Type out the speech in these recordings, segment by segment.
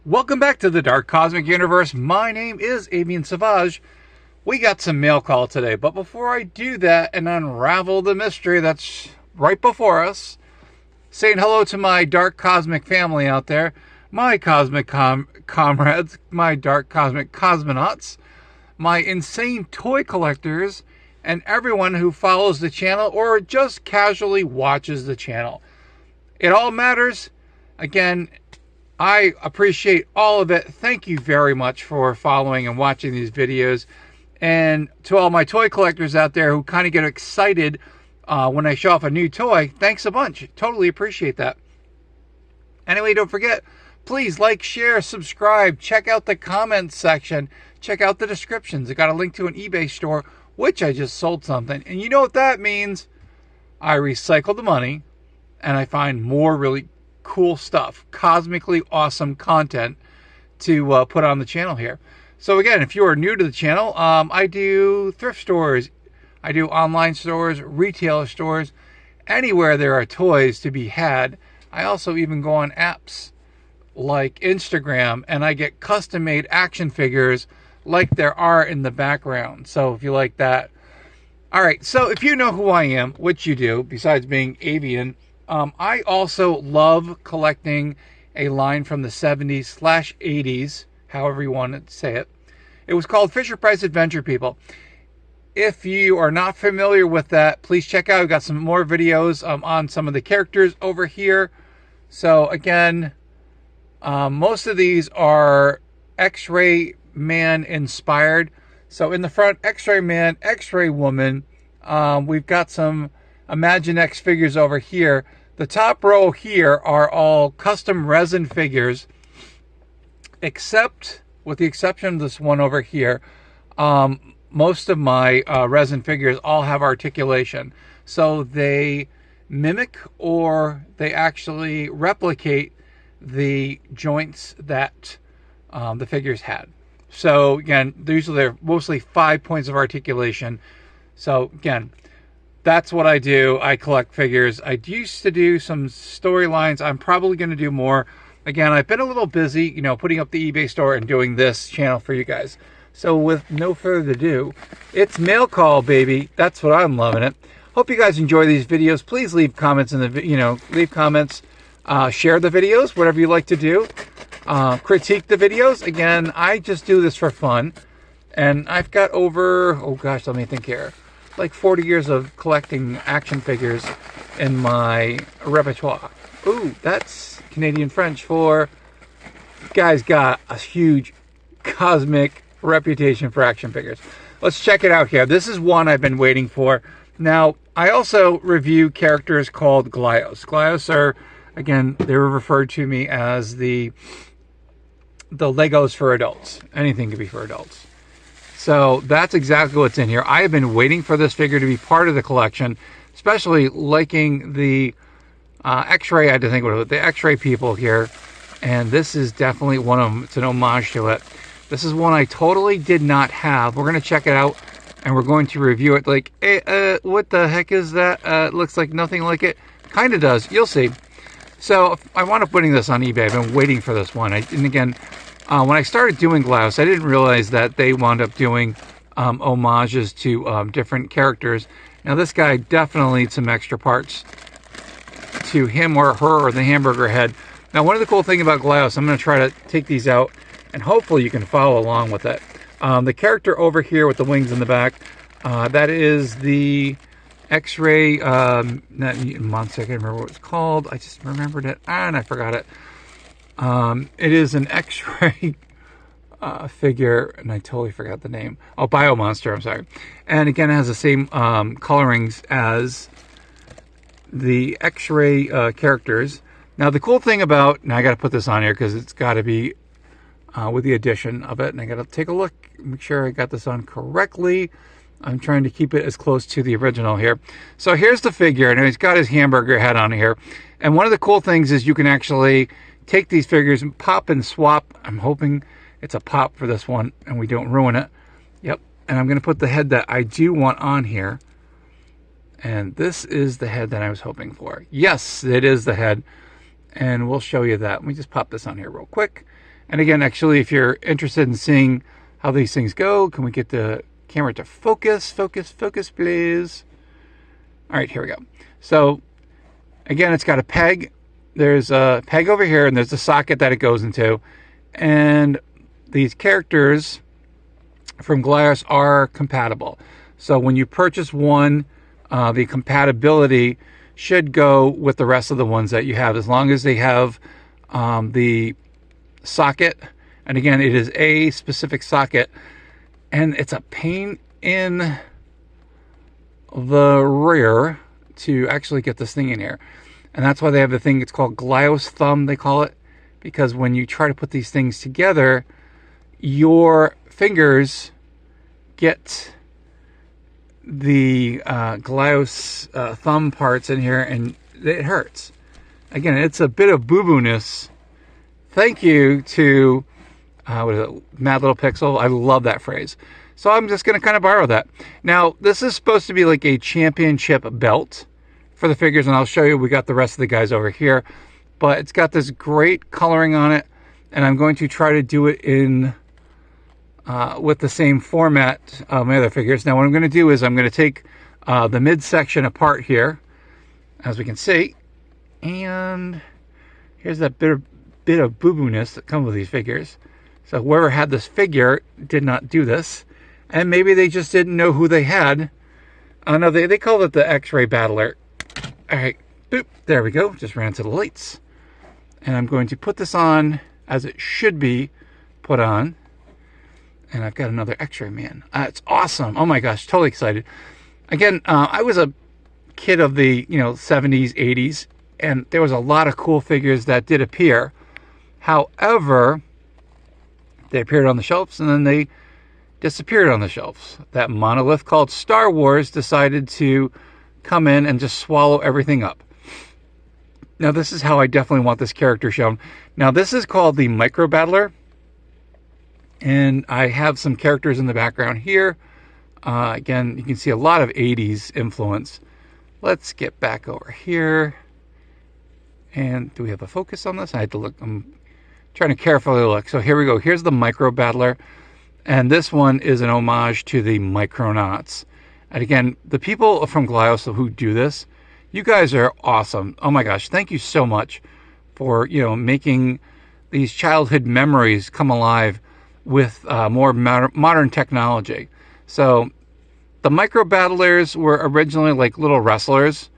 Welcome back to the Dark Cosmic Universe. My name is Avian Savage. We got some mail call today, but before I do that and unravel the mystery that's right before us, saying hello to my Dark Cosmic family out there, my Cosmic Comrades, my Dark Cosmic Cosmonauts, my insane toy collectors, and everyone who follows the channel or just casually watches the channel. It all matters. Again, I appreciate all of it. Thank you very much for following and watching these videos. And to all my toy collectors out there who kind of get excited when I show off a new toy, thanks a bunch. Totally appreciate that. Anyway, don't forget, please like, share, subscribe, check out the comments section, check out the descriptions. I got a link to an eBay store, which I just sold something. And you know what that means? I recycle the money and I find more really cool stuff, cosmically awesome content to put on the channel here. So again, if you are new to the channel, I do thrift stores, I do online stores, retailer stores, anywhere there are toys to be had. I also even go on apps like Instagram and I get custom made action figures like there are in the background. So if you like that. All right, so if you know who I am, which you do, besides being Avian, I also love collecting a line from the 70s/80s, however you want to say it. It was called Fisher-Price Adventure People. If you are not familiar with that, please check out. We've got some more videos on some of the characters over here. So again, most of these are X-Ray Man inspired. So in the front, X-Ray Man, X-Ray Woman. We've got some Imagine-X figures over here. The top row here are all custom resin figures, except, with the exception of this one over here, most of my resin figures all have articulation. So they mimic or they actually replicate the joints that the figures had. So again, usually they're mostly 5 points of articulation. So again, that's what I do. I collect figures. I used to do some storylines. I'm probably going to do more. Again, I've been a little busy, you know, putting up the eBay store and doing this channel for you guys. So with no further ado, it's mail call, baby. That's what I'm loving it. Hope you guys enjoy these videos. Please leave comments in the, leave comments, share the videos, whatever you like to do. Critique the videos. Again, I just do this for fun. And I've got over, oh gosh, let me think here, like 40 years of collecting action figures in my repertoire. Ooh, that's Canadian French for guy's got a huge cosmic reputation for action figures. Let's check it out here. This is one I've been waiting for. Now, I also review characters called Glyos. Glyos are, again, they're referred to me as the Legos for adults. Anything can be for adults. So that's exactly what's in here. I have been waiting for this figure to be part of the collection, especially liking the X-Ray, I had to think about it, the X-Ray people here. And this is definitely one of them. It's an homage to it. This is one I totally did not have. We're going to check it out and we're going to review it. Like, hey, what the heck is that? It looks like nothing like it. Kind of does. You'll see. So I wound up putting this on eBay. I've been waiting for this one. And again, when I started doing Glyos, I didn't realize that they wound up doing homages to different characters. Now this guy definitely needs some extra parts to him or her or the hamburger head. Now one of the cool things about Glyos, I'm going to try to take these out and hopefully you can follow along with it. The character over here with the wings in the back, that is the X-Ray, not mutant monster, I can't remember what it's called. I just remembered it and I forgot it. It is an X-Ray figure, and I totally forgot the name. Oh, Biomonster, I'm sorry. And again, it has the same colorings as the X-Ray characters. Now, the cool thing about, now I got to put this on here because it's got to be with the addition of it, and I got to take a look, make sure I got this on correctly. I'm trying to keep it as close to the original here. So here's the figure, and he's got his hamburger head on here. And one of the cool things is you can actually take these figures and pop and swap. I'm hoping it's a pop for this one and we don't ruin it. Yep. And I'm going to put the head that I do want on here. And this is the head that I was hoping for. Yes, it is the head. And we'll show you that. Let me just pop this on here real quick. And again, actually, if you're interested in seeing how these things go, can we get the camera to focus? Focus, please. All right, here we go. So again, it's got a peg. There's a peg over here, and there's a socket that it goes into. And these characters from Glyos are compatible. So when you purchase one, the compatibility should go with the rest of the ones that you have, as long as they have the socket. And again, it is a specific socket, and it's a pain in the rear to actually get this thing in here. And that's why they have the thing, it's called Glyos thumb, they call it, because when you try to put these things together, your fingers get the Glyos thumb parts in here, and it hurts. Again, it's a bit of boo-boo-ness. Thank you to what is it, Mad Little Pixel. I love that phrase. So I'm just going to kind of borrow that. Now, this is supposed to be like a championship belt for the figures, and I'll show you. We got the rest of the guys over here, but it's got this great coloring on it, and I'm going to try to do it in with the same format of my other figures. Now, what I'm going to do is I'm going to take the midsection apart here, as we can see, and here's that bit of boo-boo-ness that comes with these figures. So whoever had this figure did not do this, and maybe they just didn't know who they had. No, they called it the X-Ray Battler. All right, boop, there we go. Just ran to the lights. And I'm going to put this on as it should be put on. And I've got another X-Ray man. It's awesome. Oh my gosh, totally excited. Again, I was a kid of the 70s, 80s, and there was a lot of cool figures that did appear. However, they appeared on the shelves and then they disappeared on the shelves. That monolith called Star Wars decided to come in and just swallow everything up. Now, this is how I definitely want this character shown. Now, this is called the Micro Battler. And I have some characters in the background here. Again, you can see a lot of 80s influence. Let's get back over here. And do we have a focus on this? I had to look. I'm trying to carefully look. So here we go. Here's the Micro Battler. And this one is an homage to the Micronauts. And again, the people from Glyos who do this, you guys are awesome. Oh my gosh, thank you so much for, making these childhood memories come alive with more modern technology. So the Micro Battlers were originally like little wrestlers,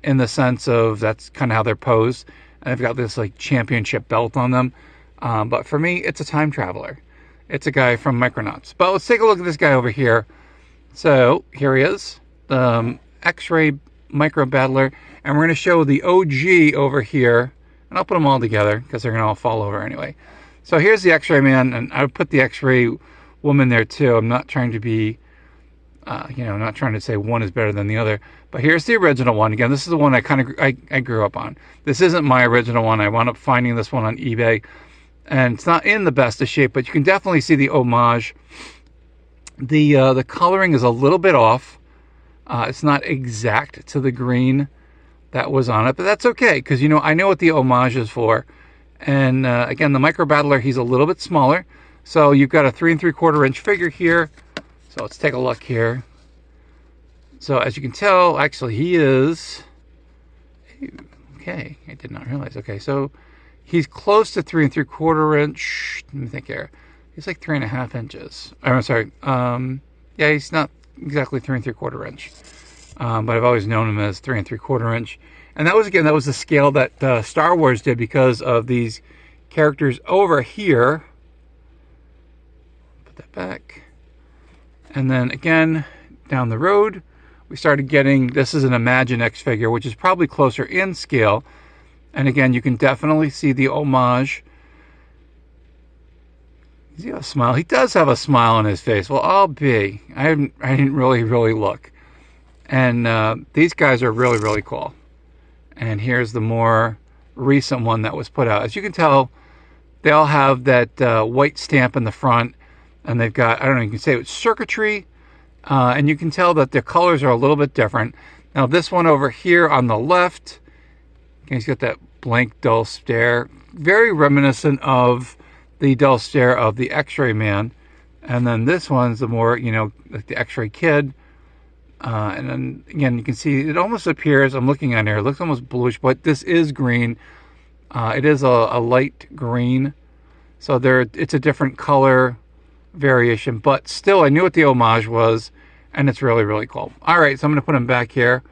in the sense of that's kind of how they're posed. And they've got this like championship belt on them. But for me, it's a time traveler. It's a guy from Micronauts. But let's take a look at this guy over here. So here he is, the X-Ray Micro Battler. And we're going to show the OG over here. And I'll put them all together because they're going to all fall over anyway. So here's the X-Ray man, and I would put the X-Ray woman there too. I'm not trying to be, not trying to say one is better than the other. But here's the original one. Again, this is the one I grew up on. This isn't my original one. I wound up finding this one on eBay, and it's not in the best of shape, but you can definitely see the homage. The coloring is a little bit off. It's not exact to the green that was on it, but that's okay because I know what the homage is for. And again, the Micro Battler, he's a little bit smaller. So you've got a 3 3/4 inch figure here. So let's take a look here. So as you can tell, actually he is, okay, I did not realize. Okay, so he's close to 3 3/4 inch. Let me think here. He's like 3.5 inches. I'm sorry. Yeah, he's not exactly 3 3/4 inch. But I've always known him as 3 3/4 inch. And that was the scale that Star Wars did because of these characters over here. Put that back. And then again, down the road, we started getting, this is an Imaginext figure, which is probably closer in scale. And again, you can definitely see the homage. Does he have a smile? He does have a smile on his face. Well, I'll be. I didn't really look. And these guys are really, really cool. And here's the more recent one that was put out. As you can tell, they all have that white stamp in the front. And they've got, I don't know, you can say it's circuitry. And you can tell that the colors are a little bit different. Now, this one over here on the left, he's got that blank, dull stare. very reminiscent of the dull stare of the X-Ray Man. And then this one's the more, you know, like the X-Ray Kid. And then, again, you can see it almost appears, I'm looking on here, it looks almost bluish, but this is green. It is a light green. So it's a different color variation. But still, I knew what the homage was. And it's really, really cool. All right, so I'm going to put them back here.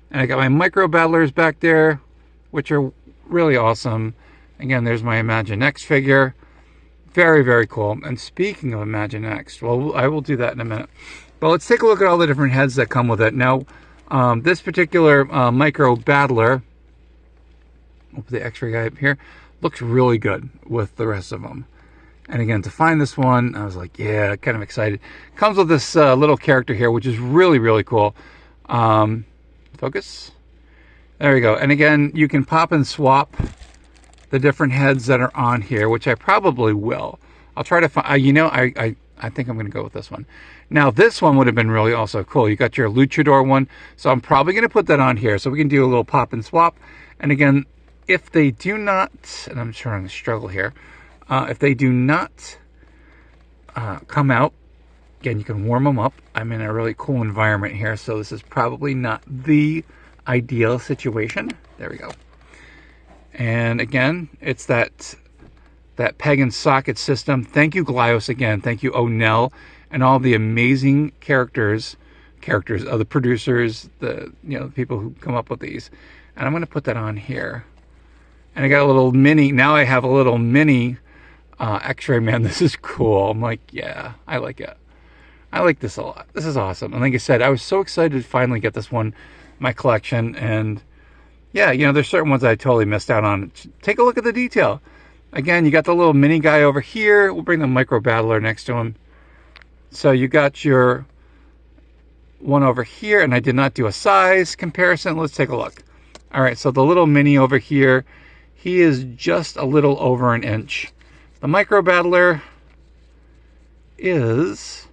And I got my micro battlers back there, which are really awesome. Again, there's my Imagine X figure. Very, very cool. And speaking of Imagine X, well, I will do that in a minute. But let's take a look at all the different heads that come with it. Now, this particular micro battler, we'll put the X-ray guy up here, looks really good with the rest of them. And again, to find this one, I was like, yeah, kind of excited. Comes with this little character here, which is really, really cool. Focus. There we go. And again, you can pop and swap the different heads that are on here, which I probably will. I'll try to find, you know, I think I'm going to go with this one. Now, this one would have been really also cool. You got your Luchador one, so I'm probably going to put that on here so we can do a little pop and swap. And again, if they do not, and I'm trying to struggle here, if they do not come out, again, you can warm them up. I'm in a really cool environment here, so this is probably not the ideal situation. There we go. And again, it's that peg and socket system. Thank you, Glyos, again. Thank you, O'Neill, and all the amazing characters of the producers, the people who come up with these. And I'm going to put that on here. And I got a little mini. Now I have a little mini X-Ray Man. This is cool. I'm like, yeah, I like it. I like this a lot. This is awesome. And like I said, I was so excited to finally get this one in my collection. And yeah, there's certain ones I totally missed out on. Take a look at the detail. Again, you got the little mini guy over here. We'll bring the micro battler next to him. So you got your one over here, and I did not do a size comparison. Let's take a look. All right, so the little mini over here, he is just a little over an inch. The micro battler he's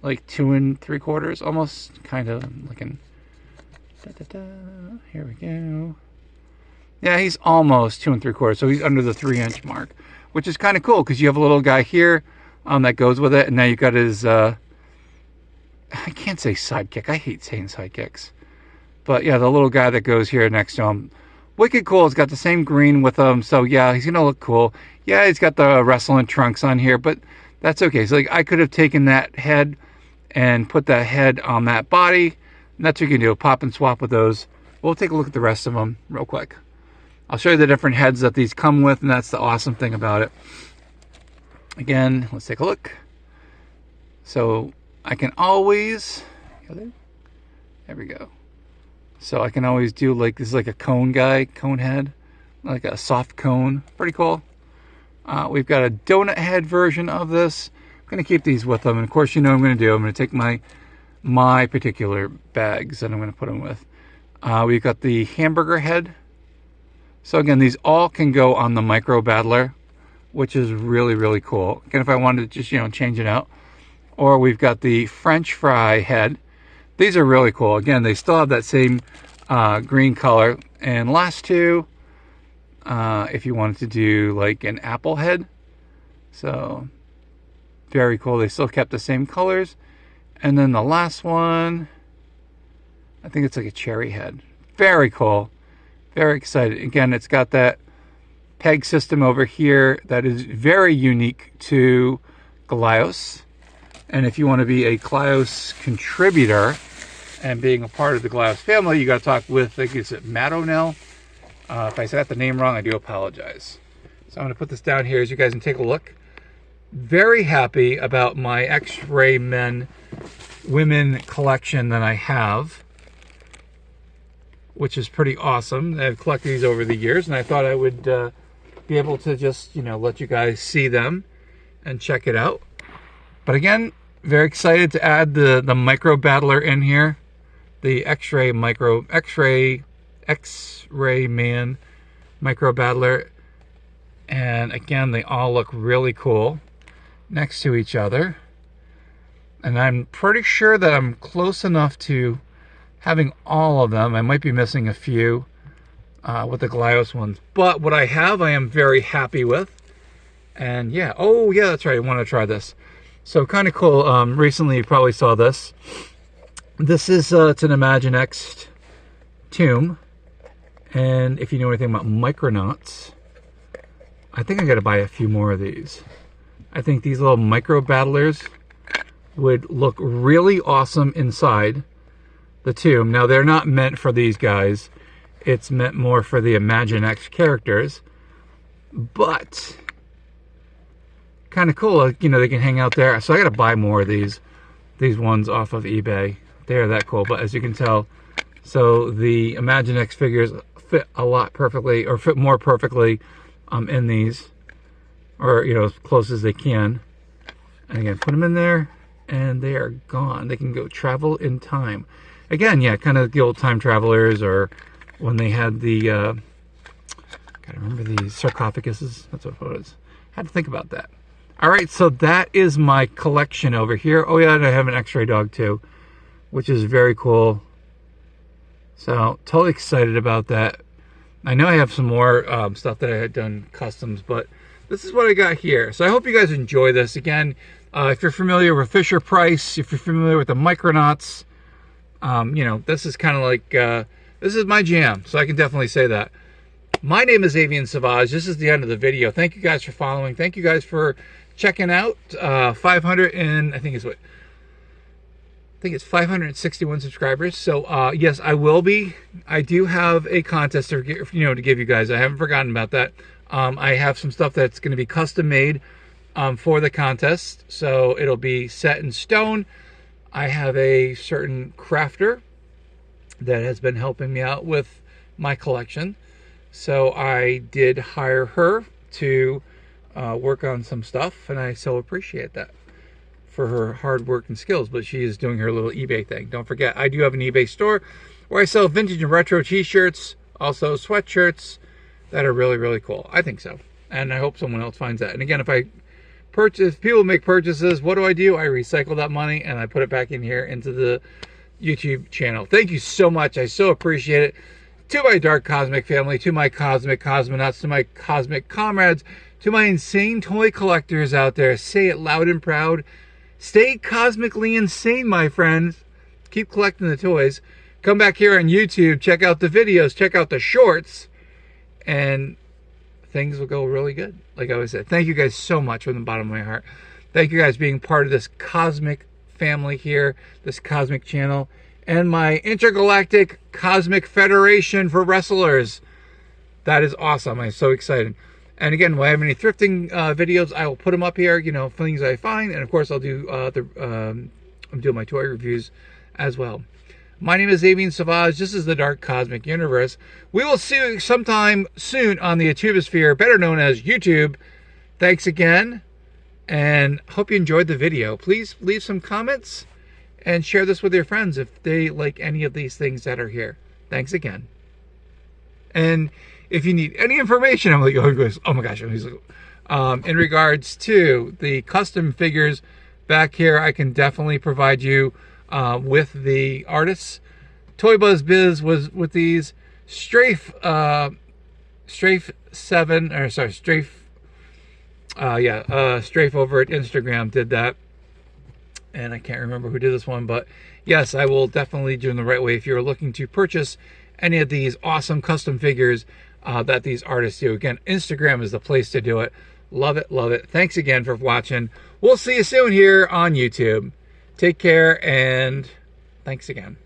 like 2 3/4, almost kind of looking. Here we go. Yeah, he's almost 2 3/4, so he's under the 3-inch mark, which is kind of cool because you have a little guy here that goes with it, and now you've got his, I can't say sidekick. I hate saying sidekicks. But yeah, the little guy that goes here next to him. Wicked cool. It's got the same green with him, so yeah, he's going to look cool. Yeah, he's got the wrestling trunks on here, but that's okay. So like, I could have taken that head and put that head on that body, and that's what you can do, pop and swap with those. We'll take a look at the rest of them real quick. I'll show you the different heads that these come with, and that's the awesome thing about it. Again, let's take a look. So I can always, there we go. So I can always do like, this is like a cone guy, cone head, like a soft cone. Pretty cool. We've got a donut head version of this. I'm going to keep these with them. And of course, you know what I'm going to do. I'm going to take my particular bags that I'm going to put them with. We've got the hamburger head. So again, these all can go on the micro battler, which is really, really cool. Again, if I wanted to just, change it out. Or we've got the French fry head. These are really cool. Again, they still have that same green color. And last two, if you wanted to do like an apple head. So, very cool. They still kept the same colors. And then the last one, I think it's like a cherry head. Very cool. Very excited. Again, it's got that peg system over here that is very unique to Glyos. And if you want to be a Glyos contributor and being a part of the Glyos family, you got to talk with, I think it's Matt O'Neill. If I said the name wrong, I do apologize. So I'm going to put this down here as you guys can take a look. Very happy about my X-Ray Men women collection that I have, which is pretty awesome. I've collected these over the years, and I thought I would be able to just, let you guys see them and check it out. But again, very excited to add the micro battler in here, the X-Ray Man micro battler, and again, they all look really cool next to each other. And I'm pretty sure that I'm close enough to having all of them. I might be missing a few. with the Glyos ones. But what I have, I am very happy with. And yeah, oh yeah, that's right, I want to try this. So kind of cool. Recently you probably saw this. This is it's an Imaginext tomb. And if you know anything about Micronauts, I think I got to buy a few more of these. I think these little micro battlers would look really awesome inside the tomb. Now they're not meant for these guys. It's meant more for the Imaginext characters. But kind of cool, you know, they can hang out there. So I got to buy more of these ones off of eBay. They're that cool. But as you can tell, so the Imaginext figures fit a lot perfectly, or fit more perfectly in these, or you know, as close as they can. And again, put them in there and they are gone. They can go travel in time. Again, yeah, kind of the old time travelers, or when they had the gotta remember these sarcophaguses. That's what it was. Had to think about that. All right, so that is my collection over here. Oh yeah, and I have an X-ray dog too, which is very cool. So totally excited about that. I know I have some more stuff that I had done customs, but this is what I got here. So I hope you guys enjoy this. Again, if you're familiar with Fisher Price, if you're familiar with the Micronauts, you know, this is kind of like, this is my jam. So I can definitely say that. My name is Avian Savage. This is the end of the video. Thank you guys for following. Thank you guys for checking out 500 and I think it's 561 subscribers. So yes, I do have a contest to give you guys. I haven't forgotten about that. I have some stuff that's going to be custom made for the contest, so it'll be set in stone. I have a certain crafter that has been helping me out with my collection, so I did hire her to work on some stuff, and I so appreciate that for her hard work and skills. But she is doing her little eBay thing. Don't forget, I do have an eBay store where I sell vintage and retro t-shirts, also sweatshirts that are really, really cool. I think so, and I hope someone else finds that. And again, if people make purchases, what do? I recycle that money and I put it back in here into the YouTube channel. Thank you so much. I so appreciate it. To my Dark Cosmic family, to my Cosmic Cosmonauts, to my Cosmic Comrades, to my insane toy collectors out there, say it loud and proud. Stay cosmically insane, my friends. Keep collecting the toys. Come back here on YouTube, check out the videos, check out the shorts, and things will go really good. Like I always said, thank you guys so much from the bottom of my heart. Thank you guys being part of this cosmic family here, this cosmic channel, and my intergalactic cosmic federation for wrestlers. That is awesome. I'm so excited. And again, when I have any thrifting videos, I will put them up here, you know, things I find. And of course, I'll do I'm doing my toy reviews as well. My name is Avian Savage. This is the Dark Cosmic Universe. We will see you sometime soon on the Atubosphere, better known as YouTube. Thanks again, and hope you enjoyed the video. Please leave some comments and share this with your friends if they like any of these things that are here. Thanks again. And if you need any information, I'm like, oh my gosh, in regards to the custom figures back here, I can definitely provide you with the artists. Toy Buzz Biz was with these. Strafe 7, or sorry, Strafe over at Instagram did that, and I can't remember who did this one, but yes, I will definitely do it in the right way. If you're looking to purchase any of these awesome custom figures that these artists do, again, Instagram is the place to do it. Love it, love it. Thanks again for watching. We'll see you soon here on YouTube. Take care, and thanks again.